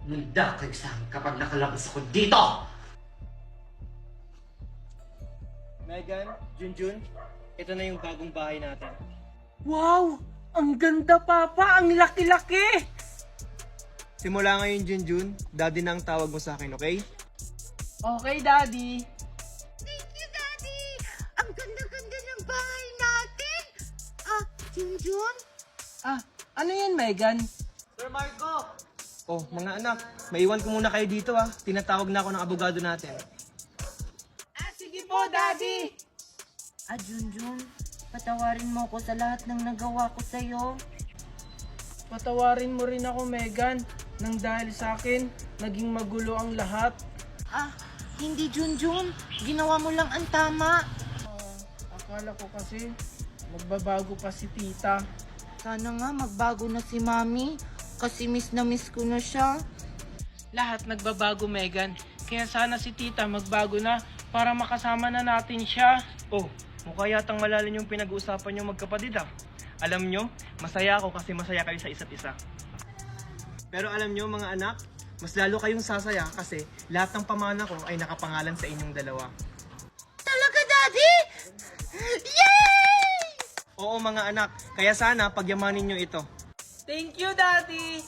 Nunda kayo sa akin kapag nakalabas ako dito! Megan, Junjun, ito na yung bagong bahay natin. Wow! Ang ganda, Papa! Ang laki-laki! Simula ngayon, Junjun, daddy na ang tawag mo sa akin, okay? Okay, Daddy. Thank you, Daddy! Ang ganda-ganda ng bahay natin! Junjun? Ano yan, Megan? Sir Marco! Oh, mga anak, maiwan ko muna kayo dito Tinatawag na ako ng abogado natin. Sige po, Daddy! Junjun, patawarin mo ko sa lahat ng nagawa ko sa'yo. Patawarin mo rin ako, Megan, nang dahil sa akin, naging magulo ang lahat. Hindi, Junjun. Ginawa mo lang ang tama. Akala ko kasi, magbabago pa si Tita. Sana nga magbago na si Mami. Kasi miss na miss ko na siya. Lahat nagbabago, Megan. Kaya sana si Tita magbago na para makasama na natin siya. Oh, mukha yatang malalim yung pinag-uusapan nyo magkapatid Alam nyo, masaya ako kasi masaya kayo sa isa't isa. Pero alam nyo mga anak, mas lalo kayong sasaya kasi lahat ng pamana ko ay nakapangalan sa inyong dalawa. Talaga, Daddy? Yay! Oo mga anak, kaya sana pagyamanin nyo ito. Thank you, Daddy!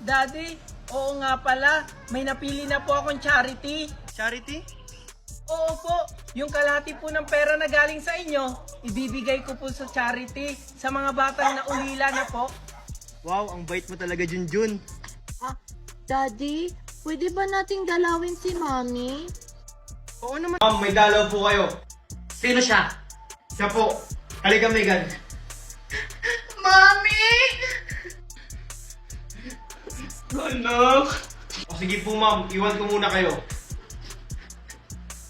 Daddy, oo nga pala, may napili na po akong charity. Charity? Oo po, yung kalahati po ng pera na galing sa inyo, ibibigay ko po sa charity sa mga batang naulila na po. Wow, ang bait mo talaga, Junjun. Daddy, pwede ba nating dalawin si Mami? Oo naman. Ma'am, may dalaw po kayo. Sino siya? Siya po. Halika, Megan. Mami! Anak! O sige po, ma'am. Iwan ko muna kayo.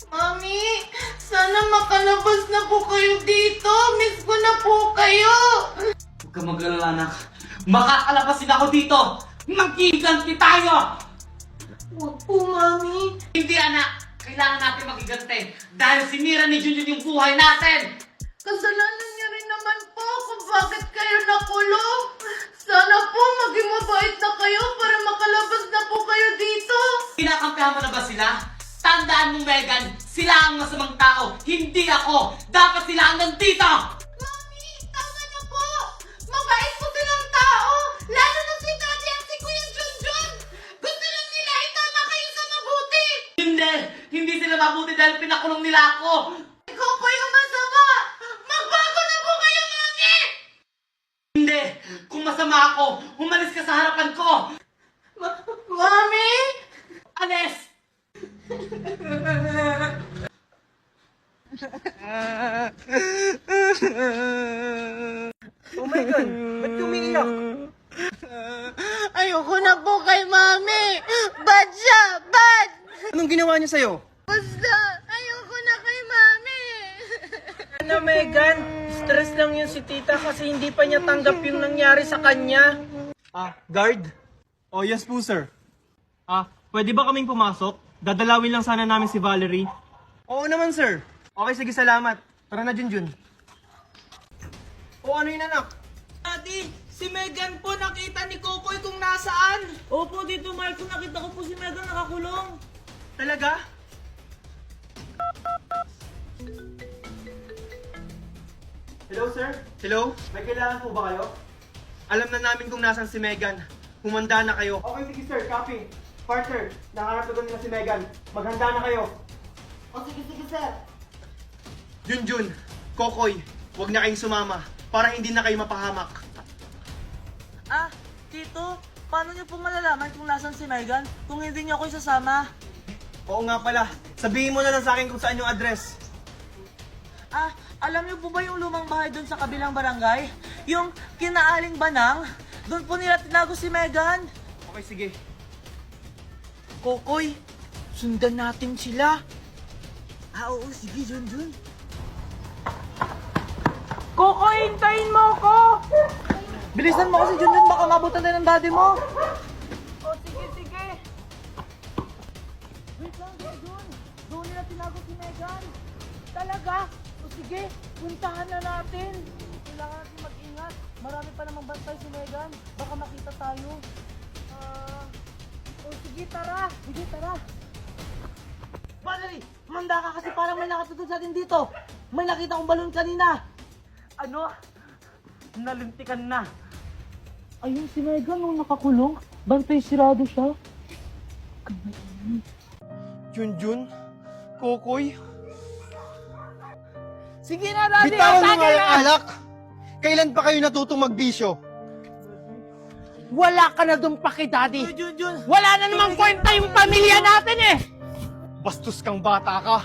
Mami, sana makalabas na po kayo dito. Miss ko na po kayo. Huwag ka mag-alala, anak. Makakalabasin ako dito! Magkiganti tayo! Huwag po, Mami. Hindi, anak! Kailangan natin magkiganti dahil sinira ni Junjun yung buhay natin! Kasalanan niya rin naman po kung bakit kayo nakulong. Sana po maging mabait na kayo para makalabas na po kayo dito. Kinakampihan mo na ba sila? Tandaan mo, Megan, sila ang masamang tao, hindi ako! Dapat sila ang nandito! Mami, tama na po. Mabait po silang tao. Lalo na si Daddy at si Kuya Junjun. Gusto lang nila itama kayo sa mabuti. Hindi! Hindi sila mabuti dahil pinakulong nila ako! Ikaw po yung masama. Magbago na po kayo, Mami. Hindi! Kung masama ako, umalis ka sa harapan ko! Mami? Alis! Oh my God, ba't umiiyak? Ayoko na po kay Mami. Bad siya, bad. Anong ginawa niya sa'yo? Basta, ayoko na kay Mami. Ano, Megan? Stress lang yun si Tita kasi hindi pa niya tanggap yung nangyari sa kanya. Guard? Oh, yes po, sir. Pwede ba kaming pumasok? Dadalawin lang sana namin si Valerie. Oo naman, sir. Okay, sige, salamat. Tara na, Junjun. Ano yun, anak? Daddy, si Megan po nakita ni Kokoy kung nasaan. Opo, dito Marco, nakita ko po si Megan nakakulong. Talaga? Hello, sir? Hello? May kailangan po ba kayo? Alam na namin kung nasan si Megan. Humanda na kayo. Okay, sige, sir. Copy. Partner, nakaharap na nila si Megan. Maghanda na kayo. Sige, sir. Junjun, Kokoy, huwag na kayong sumama para hindi na kayo mapahamak. Tito, paano niyo po malalaman kung nasan si Megan kung hindi niyo ako isasama? Oo nga pala. Sabihin mo na lang sa akin kung saan yung address. Alam niyo po ba yung lumang bahay doon sa kabilang barangay? Yung kinaaling banang? Doon po nila tinago si Megan. Okay, sige. Kokoy, sundan natin sila. Oo, sige, Junjun. Kokoy, hintayin mo ako! Bilisan mo kasi, Junjun, baka mabutan tayo ng daddy mo. Sige. Wait lang, Junjun. Doon nila tinago si Megan. Talaga? Sige, puntahan na natin. Kailangan natin mag-ingat. Marami pa namang bantay si Megan. Baka makita tayo. Sige, tara. Sige, tara. Valerie, manda ka kasi parang may nakatutod sa atin dito. May nakita kong balon kanina. Ano? Nalintikan na. Ayun si Megan nung nakakulong. Bantay sirado siya. Junjun, Kokoy, Sige na, Daddy. bitawan mo Tagay nga na. yung alak! Kailan pa kayo natutong magbisyo? Wala ka na doon paki, Daddy. Junjun. Wala na namang kwenta yung pamilya natin eh. Bastos kang bata ka!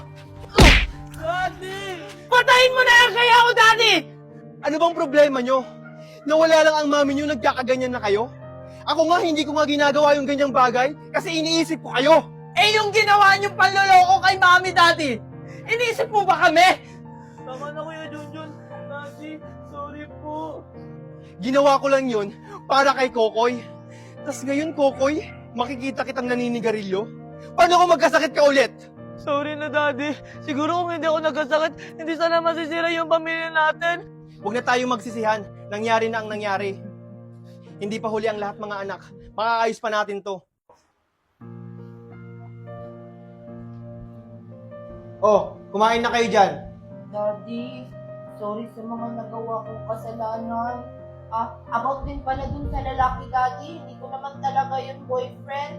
Daddy. Patayin mo na yan kaya ako, Daddy. Ano bang problema nyo? Nawala lang ang mami nyo, nagkakaganyan na kayo? Ako nga, hindi ko nga ginagawa yung ganyang bagay kasi iniisip ko kayo! Eh yung ginawa niyong panloloko kay Mami, Daddy. Iniisip mo ba kami? Tama na, Kuya Junjun. Daddy, sorry po. Ginawa ko lang yun para kay Kokoy. Tas ngayon, Kokoy, makikita kitang naninigarilyo? Paano kung magkasakit ka ulit? Sorry na, Daddy. Siguro kung hindi ako nagkasakit, hindi sana masisira yung pamilya natin. Huwag na tayong magsisihan. Nangyari na ang nangyari. Hindi pa huli ang lahat, mga anak. Makakaayos pa natin to. Oh, kumain na kayo dyan. Daddy, sorry sa mga nagawa kong kasalanan. About din pala dun sa lalaki, Daddy. Hindi ko naman talaga yung boyfriend.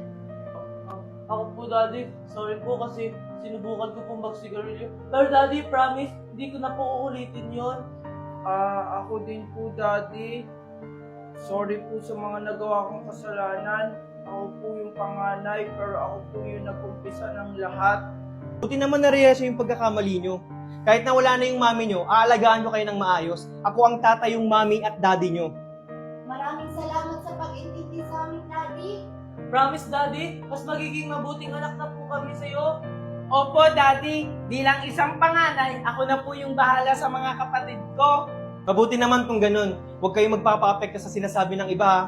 Ako po, Daddy. Sorry po kasi sinubukan ko pong magsigarilyo. Pero Daddy, promise, hindi ko na po uulitin yon. Ako din po, Daddy. Sorry po sa mga nagawa kong kasalanan. Ako po yung panganay, pero ako po yung nag-umpisa ng lahat. Buti naman na-realize yung pagkakamali nyo. Kahit na wala na yung mami nyo, aalagaan nyo kayo ng maayos. Ako ang tatay yung mami at daddy nyo. Maraming salamat sa pag-intindi sa amin, Daddy. Promise, Daddy, mas magiging mabuting anak na po kami sa'yo. Opo, Daddy. Bilang isang panganay, ako na po yung bahala sa mga kapatid ko. Mabuti naman kung ganun. Huwag kayong magpapa-apekto sa sinasabi ng iba, ha?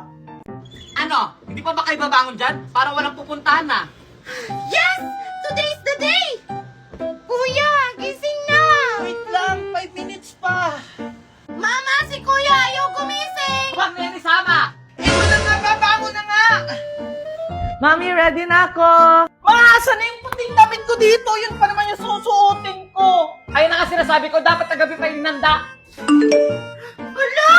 Ano? Hindi pa ba kayo babangon dyan? Para walang pupuntahan na. Yes! Today's the day! Kuya, gising na! Wait lang, 5 minutes pa. Mama, si Kuya ayaw gumising! Huwag na yan isama! Ito na nga, babango na nga. Mami, ready na ako. Mga asa na yung puting damit ko dito? Yun pa naman yung susuotin ko. Ayun na nga sinasabi ko, dapat tagabi pa yung nanda. Hala!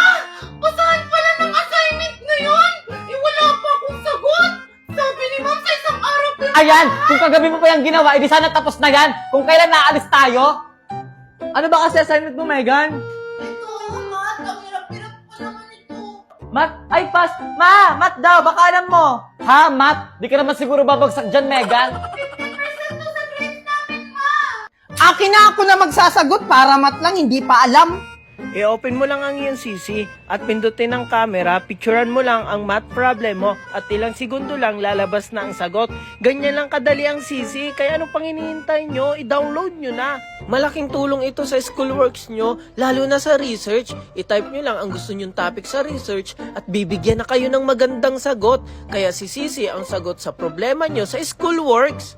Basahan pala ng assignment ngayon! Wala pa akong sagot! Sabi ni Ma'am sa isang araw pa Ayan, kung kagabi mo pa yung ginawa, edi sana tapos na yan. Kung kailan naalis tayo. Ano ba kasi assignment mo, Megan? ito, Mat! Ang hirap-hirap pa naman ito! Math? Ay, pass. Ma, math daw. Baka alam mo. Ha, Matt? Di ka naman siguro babagsak dyan, Megan. 50% to sa grades namin, Ma! Akin na ako na magsasagot para mat lang, hindi pa alam. I-open mo lang ang iyong CC at pindutin ang camera, picturean mo lang ang math problem mo at ilang segundo lang lalabas na ang sagot. Ganyan lang kadali ang CC, kaya anong pang hinihintay nyo? I-download nyo na. Malaking tulong ito sa schoolworks nyo, lalo na sa research. I-type nyo lang ang gusto nyong topic sa research at bibigyan na kayo ng magandang sagot. Kaya si CC ang sagot sa problema nyo sa schoolworks.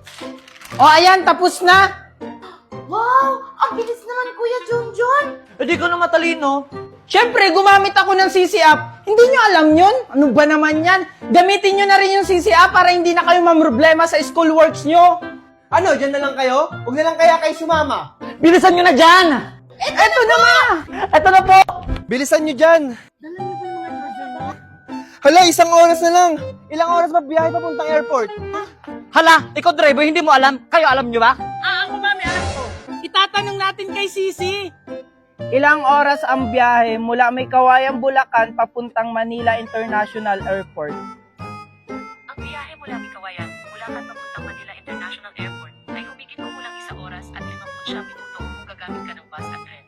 O ayan, tapos na. Wow! Ang bilis naman ni Kuya Junjun! Hindi ko na matalino. Siyempre, gumamit ako ng CC app. Hindi nyo alam yun? Ano ba naman yan? Gamitin nyo na rin yung CC app para hindi na kayo mamroblema sa schoolworks nyo. Ano, dyan na lang kayo? Huwag na lang kaya kayo sumama. Bilisan nyo na dyan! Eto na ma! Eto na po! Bilisan nyo dyan. Hala, 1 oras na lang. Ilang oras ba biyahe papuntang airport? Hala, ikaw driver, hindi mo alam. Kayo alam nyo ba? Ako mami, alam ko. Itatanong natin kay Sisi. Ilang oras ang biyahe mula May Kawayan, Bulacan papuntang Manila International Airport? Ang biyahe mula Kawayan, Bulacan papuntang Manila International Airport ay humigit kumulang 1 oras at 59 minuto kung gagamit ka ng bus at tren.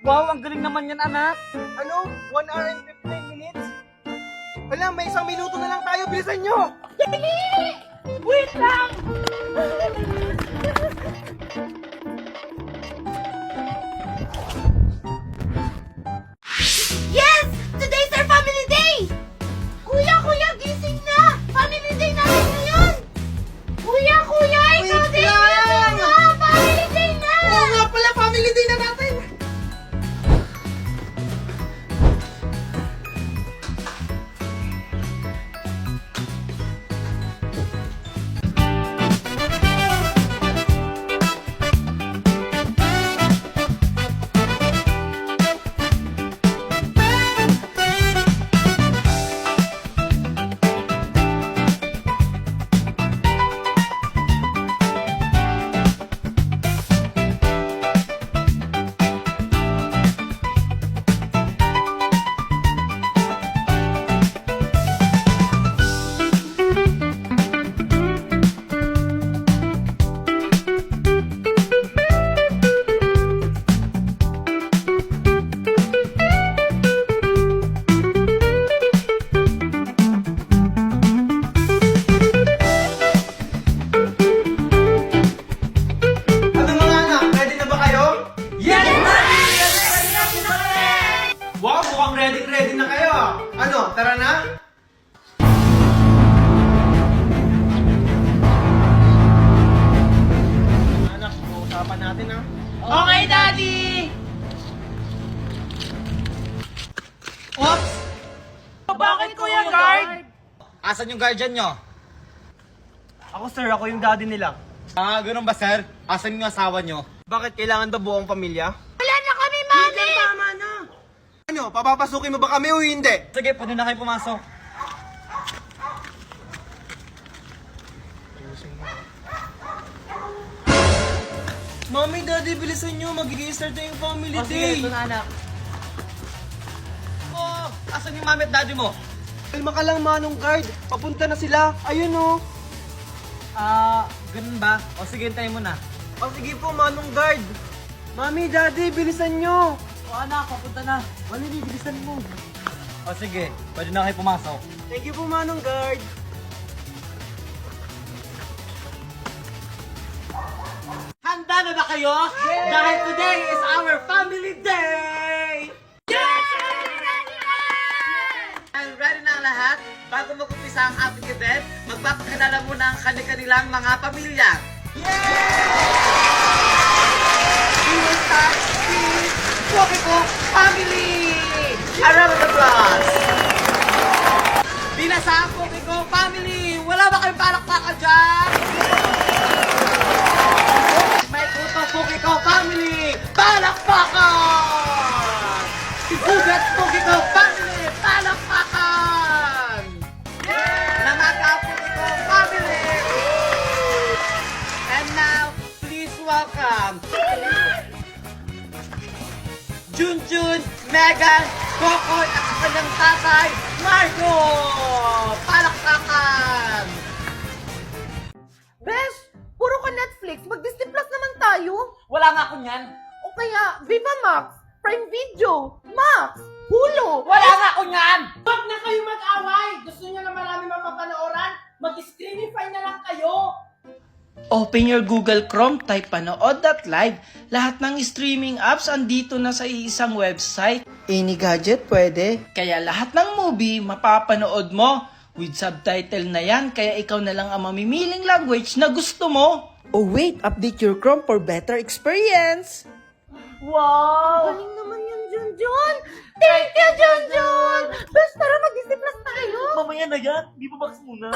Wow, ang galing naman yan, anak. Ano? 1 hour and 15 minutes? Hala, may 1 minuto na lang tayo. Bilisan nyo! Wait lang! Yes! Today's our family day! Kuya, gising na! Family day natin ngayon! Kuya, ikaw din! Gising na! Family day na! Oo nga pala, family day na natin! Asan yung guardian nyo? Ako sir, ako yung daddy nila. Ah, ganun ba sir? Asan yung asawa nyo? Bakit kailangan ba buong pamilya? Wala na kami, Mami! Tama na! Ano, papapasukin mo ba kami o hindi? Sige, pwede na kayo pumasok. Mami, daddy, bilisan nyo. Mag-i-start na yung family day. ito na anak. Oh, asan yung mami at daddy mo? Kalma ka lang, Manong Guard. Papunta na sila. Ayun oh. Ganun ba? O sige, hintayin mo na. O sige po, Manong Guard. Mami, daddy, bilisan nyo. O anak, papunta na. Mali, bilisan mo. O sige, pwede na kayo pumasok. Thank you po, Manong Guard. Handa na ba kayo? Dahil today is our family day! And ready na ang lahat? Bago mag-umpisa ang ating event, magpapakilala muna ang kanilang mga pamilya. We will start with Pokiko Family! A round of applause! Binasa ang Pokiko Family! Wala ba kayong palakpakan dyan? May Kuto Pokiko Family! Palakpakan! Igugat Pokiko Family! Palakpakan! Namaga Pokiko Family! And now, please welcome Junjun, Megan, Kokoy at ang kanyang tatay, Marco! Palakpakan! Besh, puro ka Netflix. Mag-Disney Plus naman tayo. Wala nga ako niyan. O kaya, Viva Max, Prime Video, Max, Hulu. Wala nga ako niyan! Huwag na kayo mag-away! Gusto niyo na marami mapapanooran? Mag-screenify na lang kayo! Open your Google Chrome, type panood.live. Lahat ng streaming apps andito na sa isang website. Any gadget pwede. Kaya lahat ng movie mapapanood mo. With subtitle na yan, kaya ikaw na lang ang mamimiling language na gusto mo. Oh wait, update your Chrome for better experience. Wow! Galing naman yun, Junjun. Thank you, Junjun. Besh, tara mag-Disney Plus tayo. Mamaya na yan, di ba box muna?